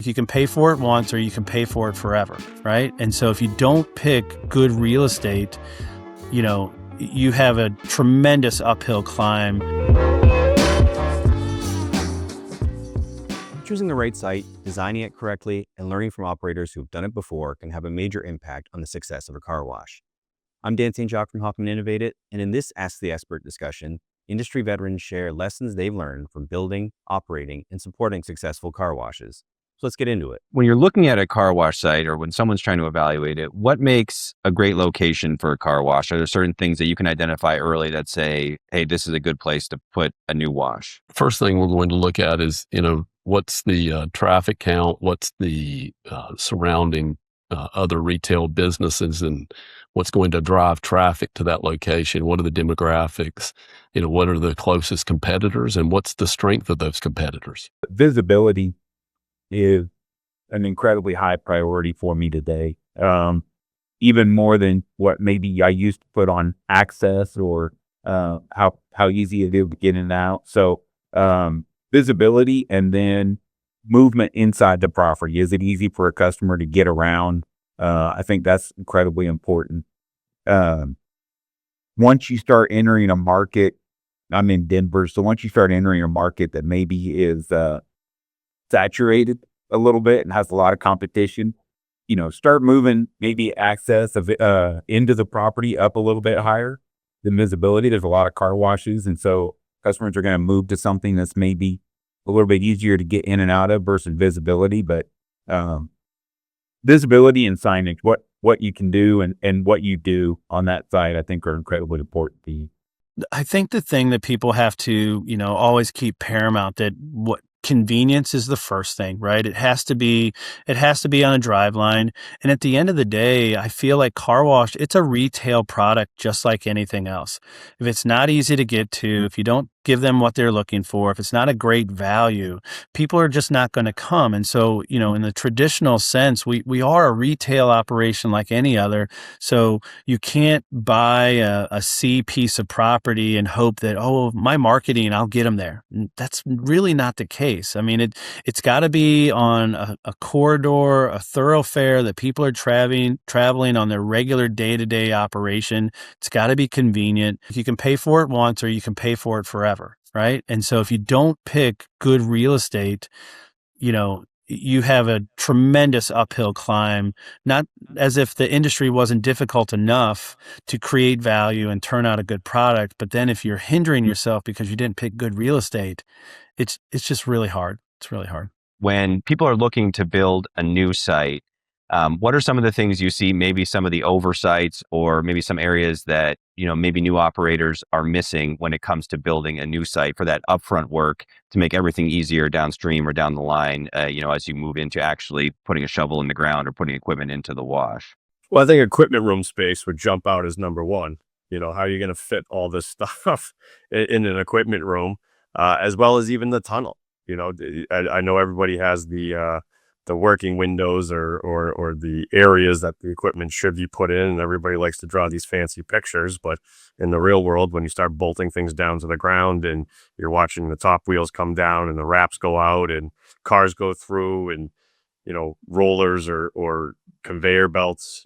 You can pay for it once or you can pay for it forever, right? And so if you don't pick good real estate, you have a tremendous uphill climb. Choosing the right site, designing it correctly, and learning from operators who've done it before can have a major impact on the success of a car wash. I'm Dan St. Jacques from Hoffman InnovateIT, and in this Ask the Expert discussion, industry veterans share lessons they've learned from building, operating, and supporting successful car washes. So let's get into it. When you're looking at a car wash site or when someone's trying to evaluate it, what makes a great location for a car wash? Are there certain things that you can identify early that say, hey, this is a good place to put a new wash? First thing we're going to look at is, what's the traffic count? What's the surrounding other retail businesses, and what's going to drive traffic to that location? What are the demographics? What are the closest competitors, and what's the strength of those competitors? Visibility is an incredibly high priority for me today. Even more than what maybe I used to put on access or how easy it is to get in and out. So visibility, and then movement inside the property. Is it easy for a customer to get around? I think that's incredibly important. Once you start entering a market, I'm in Denver, so once you start entering a market that maybe is saturated a little bit and has a lot of competition, start moving maybe access of into the property up a little bit higher than visibility. There's a lot of car washes, and so customers are going to move to something that's maybe a little bit easier to get in and out of versus visibility. But visibility and signage, what you can do and what you do on that side, I think are incredibly important to you. I think the thing that people have to, always keep paramount, that what convenience is the first thing, right? It has to be on a drive line. And at the end of the day, I feel like car wash, it's a retail product just like anything else. If it's not easy to get to, if you don't give them what they're looking for, if it's not a great value, people are just not going to come. And so, in the traditional sense, we are a retail operation like any other. So you can't buy a C piece of property and hope that, my marketing, I'll get them there. That's really not the case. I mean, it's got to be on a corridor, a thoroughfare that people are traveling on their regular day-to-day operation. It's got to be convenient. You can pay for it once or you can pay for it forever, right? And so if you don't pick good real estate, you have a tremendous uphill climb, not as if the industry wasn't difficult enough to create value and turn out a good product. But then if you're hindering yourself because you didn't pick good real estate, it's just really hard. It's really hard. When people are looking to build a new site, what are some of the things you see, maybe some of the oversights or maybe some areas that, maybe new operators are missing when it comes to building a new site for that upfront work to make everything easier downstream or down the line, as you move into actually putting a shovel in the ground or putting equipment into the wash? Well, I think equipment room space would jump out as number one. How are you going to fit all this stuff in an equipment room, as well as even the tunnel? I know everybody has the working windows or the areas that the equipment should be put in, and everybody likes to draw these fancy pictures. But in the real world, when you start bolting things down to the ground and you're watching the top wheels come down and the wraps go out and cars go through and, rollers or conveyor belts,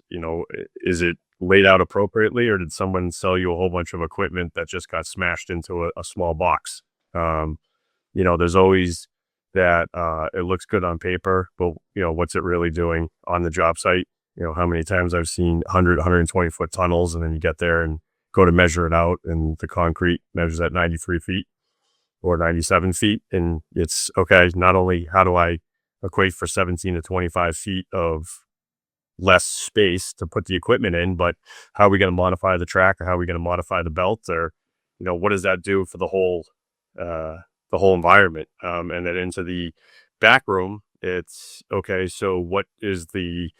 is it laid out appropriately, or did someone sell you a whole bunch of equipment that just got smashed into a small box? There's always that it looks good on paper, but what's it really doing on the job site? How many times I've seen 120 foot tunnels, and then you get there and go to measure it out, and the concrete measures at 93 feet or 97 feet. And it's okay. Not only how do I equate for 17 to 25 feet of less space to put the equipment in, but how are we going to modify the track, or how are we going to modify the belt, or, what does that do for the whole environment? And then into the back room, it's okay. So what is the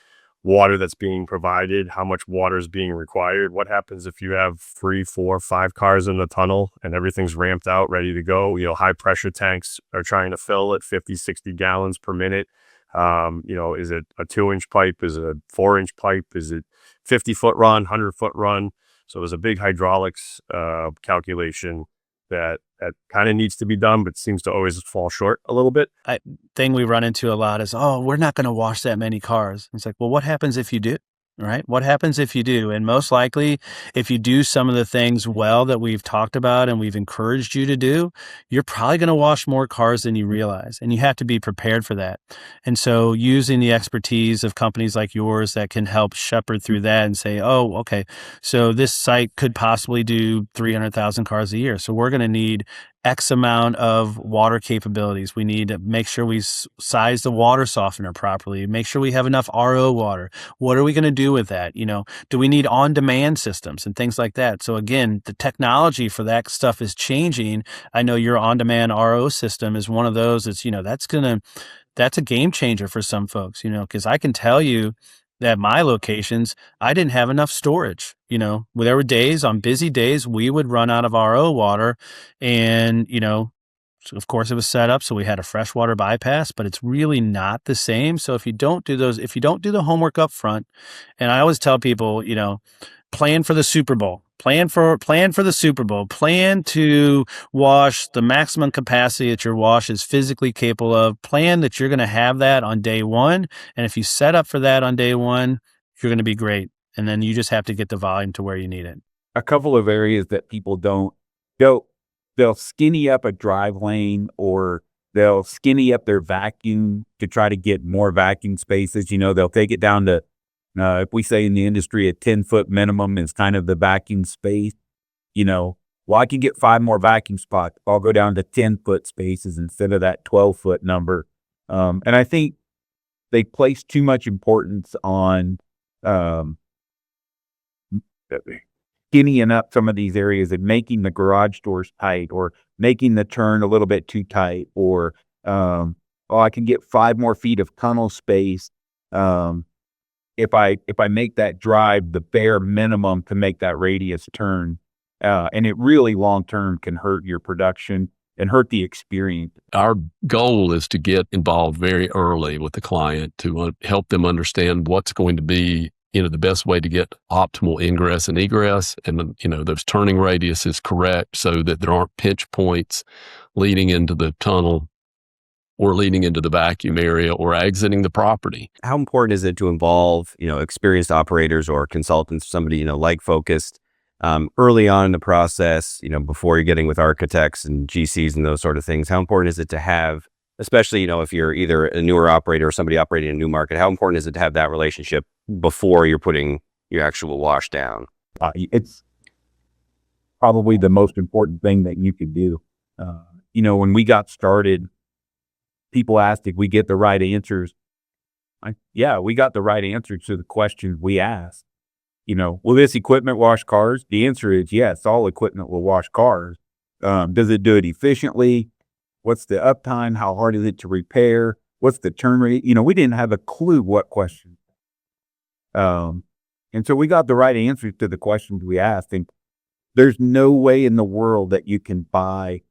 water that's being provided? How much water is being required? What happens if you have 3, 4, 5 cars in the tunnel and everything's ramped out, ready to go? High pressure tanks are trying to fill at 50, 60 gallons per minute. Is it a 2-inch pipe? Is it a 4-inch pipe? Is it 50-foot run, 100-foot run? So there's a big hydraulics calculation that that kind of needs to be done, but seems to always fall short a little bit. Thing we run into a lot is, oh, we're not going to wash that many cars. It's like, well, what happens if you do? Right? What happens if you do? And most likely, if you do some of the things well that we've talked about and we've encouraged you to do, you're probably going to wash more cars than you realize. And you have to be prepared for that. And so using the expertise of companies like yours that can help shepherd through that and say, oh, okay, so this site could possibly do 300,000 cars a year. So we're going to need X amount of water capabilities. We need to make sure we size the water softener properly, make sure we have enough RO water. What are we going to do with that? Do we need on-demand systems and things like that? So again, the technology for that stuff is changing. I know your on-demand RO system is one of those that's, that's a game changer for some folks, because I can tell you at my locations, I didn't have enough storage. There were days, on busy days, we would run out of RO water, and, so of course it was set up so we had a freshwater bypass, but it's really not the same. So if you don't do the homework up front, and I always tell people, plan for the Super Bowl. Plan for the Super Bowl. Plan to wash the maximum capacity that your wash is physically capable of. Plan that you're going to have that on day one. And if you set up for that on day one, you're going to be great. And then you just have to get the volume to where you need it. A couple of areas that people they'll skinny up a drive lane, or they'll skinny up their vacuum to try to get more vacuum spaces. They'll take it down to, if we say in the industry, a 10-foot minimum is kind of the vacuum space. Well, I can get 5 more vacuum spots. I'll go down to 10-foot spaces instead of that 12-foot number. And I think they place too much importance on skinnying up some of these areas and making the garage doors tight, or making the turn a little bit too tight, or I can get 5 more feet of tunnel space if I make that drive the bare minimum to make that radius turn. And it really long term can hurt your production and hurt the experience. Our goal is to get involved very early with the client to help them understand what's going to be the best way to get optimal ingress and egress, and those turning radius is correct so that there aren't pinch points leading into the tunnel or leading into the vacuum area or exiting the property. How important is it to involve, experienced operators or consultants, somebody, like Focused, early on in the process, before you're getting with architects and GCs and those sort of things? How important is it to have, especially, if you're either a newer operator or somebody operating in a new market, how important is it to have that relationship before you're putting your actual wash down? It's probably the most important thing that you could do. When we got started, people asked if we get the right answers. Yeah, we got the right answers to the questions we asked. Will this equipment wash cars? The answer is yes, all equipment will wash cars. Does it do it efficiently? What's the uptime? How hard is it to repair? What's the turn rate? We didn't have a clue what questions. And so we got the right answers to the questions we asked. And there's no way in the world that you can buy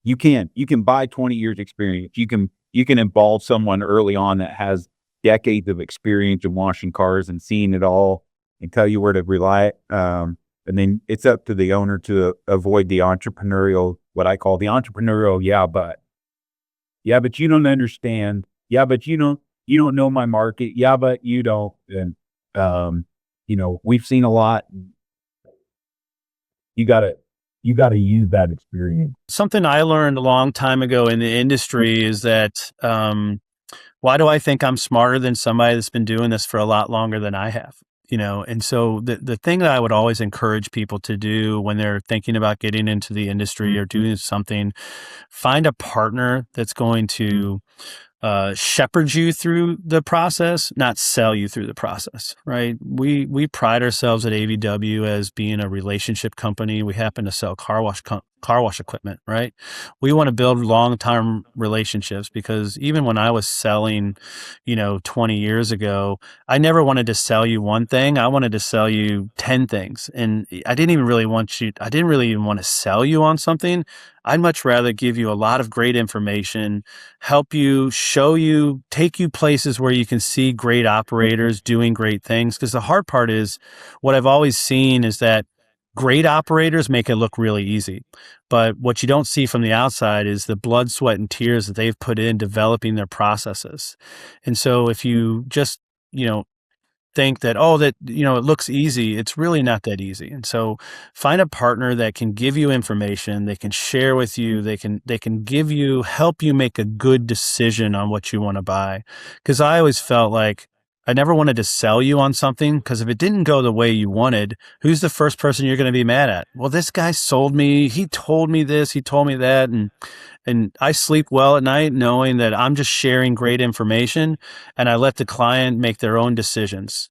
20 years experience. You can involve someone early on that has decades of experience in washing cars and seeing it all and tell you where to rely. And then it's up to the owner to avoid the entrepreneurial, what I call the entrepreneurial, yeah, but you don't understand. Yeah, but you don't know my market. Yeah, but you don't. And, we've seen a lot. You gotta use that experience. Something I learned a long time ago in the industry is that, why do I think I'm smarter than somebody that's been doing this for a lot longer than I have? And so the thing that I would always encourage people to do when they're thinking about getting into the industry or doing something, find a partner that's going to shepherd you through the process, not sell you through the process, right? We pride ourselves at AVW as being a relationship company. We happen to sell car wash equipment, right? We want to build long-term relationships, because even when I was selling, 20 years ago, I never wanted to sell you one thing. I wanted to sell you 10 things. And I didn't really even want to sell you on something. I'd much rather give you a lot of great information, help you, show you, take you places where you can see great operators doing great things. Because the hard part is, what I've always seen is that Great operators make it look really easy. But what you don't see from the outside is the blood, sweat, and tears that they've put in developing their processes. And so if you just, think that, it looks easy, it's really not that easy. And so find a partner that can give you information, they can share with you, they can help you make a good decision on what you want to buy. Because I always felt like I never wanted to sell you on something, because if it didn't go the way you wanted, who's the first person you're going to be mad at? Well, this guy sold me, he told me this, he told me that, and I sleep well at night knowing that I'm just sharing great information, and I let the client make their own decisions.